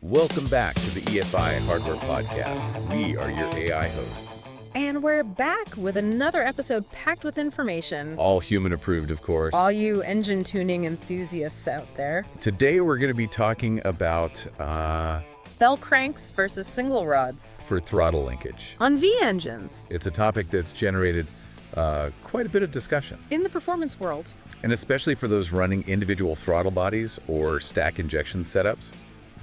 Welcome back to the EFI Hardware Podcast. We are your AI hosts. And we're back with another episode packed with information. All human approved, of course. All you engine tuning enthusiasts out there. Today we're going to be talking about Bell cranks versus single rods for throttle linkage. on V-engines It's a topic that's generated quite a bit of discussion, in the performance world. and especially for those running individual throttle bodies or stack injection setups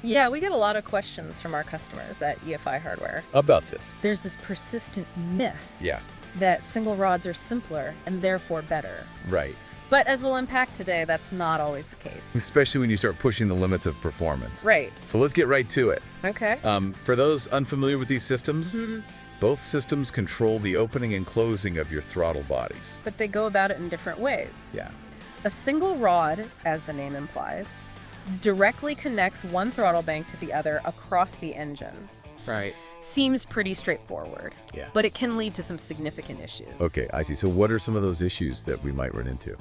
Yeah, we get a lot of questions from our customers at EFI Hardware. about this. There's this persistent myth Yeah, that single rods are simpler and therefore better. right. But as we'll unpack today, that's not always the case. Especially when you start pushing the limits of performance. Right. So let's get right to it. Okay. For those unfamiliar with these systems, both systems control the opening and closing of your throttle bodies. But they go about it in different ways. Yeah. A single rod, as the name implies, directly connects one throttle bank to the other across the engine. Right. Seems pretty straightforward. Yeah. But it can lead to some significant issues. Okay, I see. So what are some of those issues that we might run into?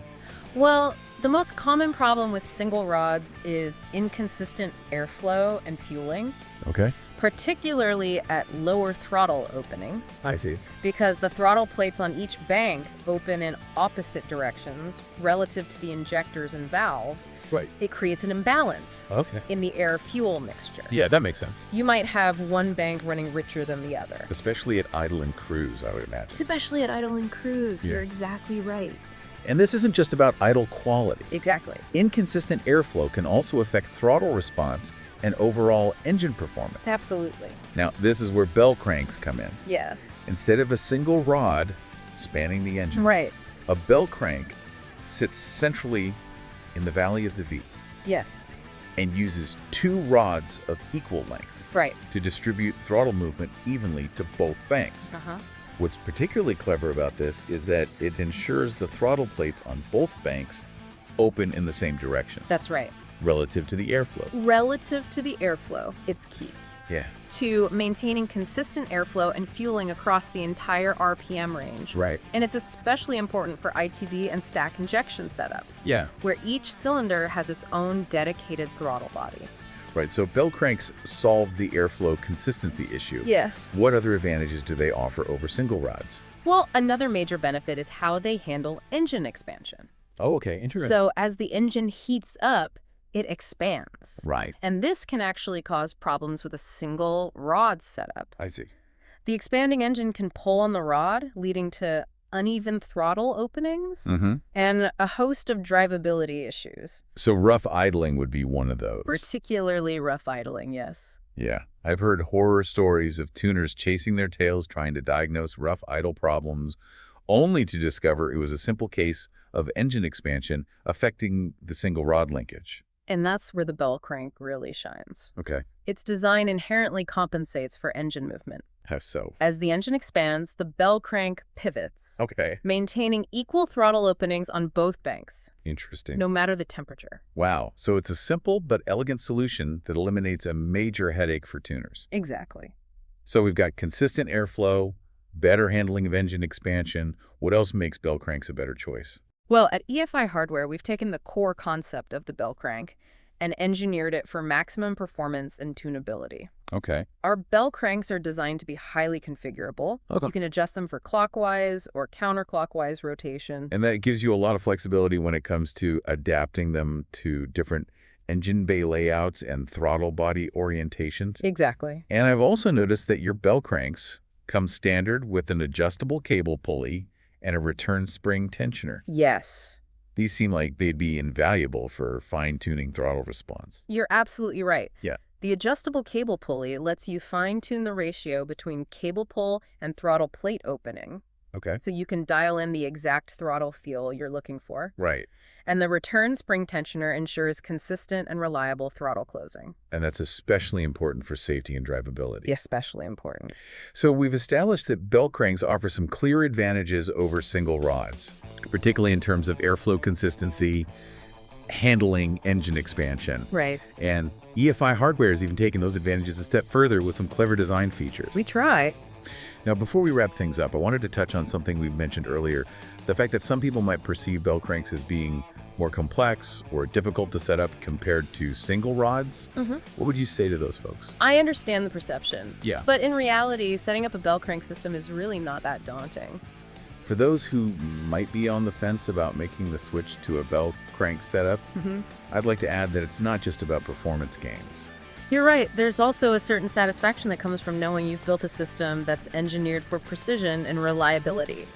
Well, the most common problem with single rods is inconsistent airflow and fueling, Okay. particularly at lower throttle openings, I see. because the throttle plates on each bank open in opposite directions relative to the injectors and valves. Right. It creates an imbalance Okay. in the air-fuel mixture. Yeah, that makes sense. You might have one bank running richer than the other. Especially at idle and cruise, I would imagine. Especially at idle and cruise. Yeah. You're exactly right. And this isn't just about idle quality. Exactly. Inconsistent airflow can also affect throttle response and overall engine performance. Absolutely. Now, this is where bell cranks come in. Yes. Instead of a single rod spanning the engine, Right. a bell crank sits centrally in the valley of the V Yes. and uses two rods of equal length Right. to distribute throttle movement evenly to both banks. Uh-huh. What's particularly clever about this is that it ensures the throttle plates on both banks open in the same direction That's right. relative to the airflow. Relative to the airflow, it's key Yeah, to maintaining consistent airflow and fueling across the entire RPM range. right. And it's especially important for ITD and stack injection setups, Yeah, where each cylinder has its own dedicated throttle body. right. So bell cranks solve the airflow consistency issue. Yes. What other advantages do they offer over single rods? Well, another major benefit is how they handle engine expansion. Oh, okay. Interesting. So as the engine heats up, it expands. Right. And this can actually cause problems with a single rod setup. I see. The expanding engine can pull on the rod, leading to uneven throttle openings Mm-hmm. and a host of drivability issues. So rough idling would be one of those. Particularly rough idling, yes. Yeah. I've heard horror stories of tuners chasing their tails trying to diagnose rough idle problems, only to discover it was a simple case of engine expansion affecting the single rod linkage. And that's where the bell crank really shines. Okay. Its design inherently compensates for engine movement. How so? As the engine expands, the bell crank pivots, Okay. maintaining equal throttle openings on both banks, Interesting. no matter the temperature. Wow. So it's a simple but elegant solution that eliminates a major headache for tuners. Exactly. So we've got consistent airflow, better handling of engine expansion. What else makes bell cranks a better choice? Well, at EFI Hardware, we've taken the core concept of the bell crank and engineered it for maximum performance and tunability. Okay. Our bell cranks are designed to be highly configurable. Okay. You can adjust them for clockwise or counterclockwise rotation. And that gives you a lot of flexibility when it comes to adapting them to different engine bay layouts and throttle body orientations. Exactly. And I've also noticed that your bell cranks come standard with an adjustable cable pulley and a return spring tensioner. Yes. These seem like they'd be invaluable for fine-tuning throttle response. You're absolutely right. Yeah. The adjustable cable pulley lets you fine-tune the ratio between cable pull and throttle plate opening, Okay. so you can dial in the exact throttle feel you're looking for. Right. And the return spring tensioner ensures consistent and reliable throttle closing. And that's especially important for safety and drivability. Especially important. So we've established that bell cranks offer some clear advantages over single rods, particularly in terms of airflow consistency, handling engine expansion. Right. And EFI Hardware has even taken those advantages a step further with some clever design features. We try. Now, before we wrap things up, I wanted to touch on something we mentioned earlier, the fact that some people might perceive bell cranks as being more complex or difficult to set up compared to single rods, what would you say to those folks? I understand the perception. Yeah. But in reality, setting up a bell crank system is really not that daunting. For those who might be on the fence about making the switch to a bell crank setup, I'd like to add that it's not just about performance gains. You're right. There's also a certain satisfaction that comes from knowing you've built a system that's engineered for precision and reliability.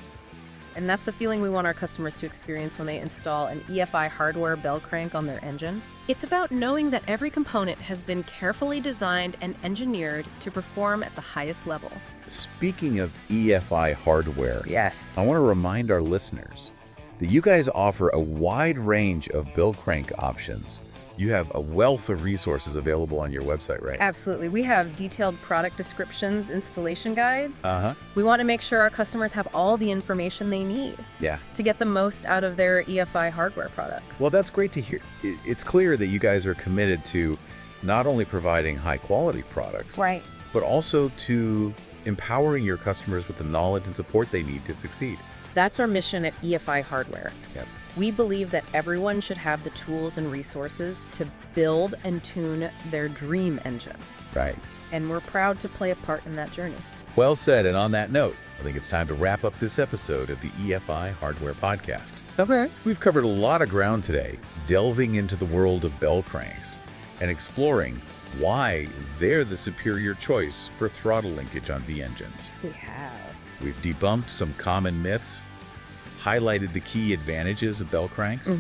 And that's the feeling we want our customers to experience when they install an EFI hardware bell crank on their engine. It's about knowing that every component has been carefully designed and engineered to perform at the highest level. Speaking of EFI hardware, Yes. I want to remind our listeners that you guys offer a wide range of bell crank options. You have a wealth of resources available on your website, right? Absolutely. We have detailed product descriptions, installation guides. Uh-huh. We want to make sure our customers have all the information they need Yeah. to get the most out of their EFI hardware products. Well, that's great to hear. It's clear that you guys are committed to not only providing high-quality products, Right. but also to empowering your customers with the knowledge and support they need to succeed. That's our mission at EFI Hardware. Yep. We believe that everyone should have the tools and resources to build and tune their dream engine. Right. And we're proud to play a part in that journey. Well said, and on that note, I think it's time to wrap up this episode of the EFI Hardware Podcast. Okay. We've covered a lot of ground today, delving into the world of bell cranks and exploring why they're the superior choice for throttle linkage on V-engines. We have. We've debunked some common myths, highlighted the key advantages of bell cranks,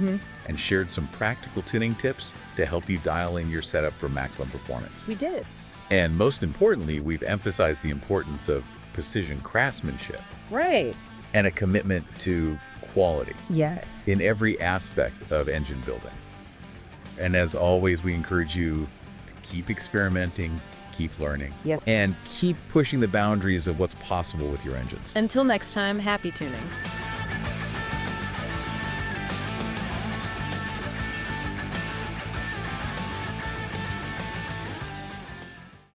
and shared some practical tuning tips to help you dial in your setup for maximum performance. We did. And most importantly, we've emphasized the importance of precision craftsmanship Right. and a commitment to quality Yes. in every aspect of engine building. And as always, we encourage you to keep experimenting, keep learning, Yes. and keep pushing the boundaries of what's possible with your engines. Until next time, happy tuning.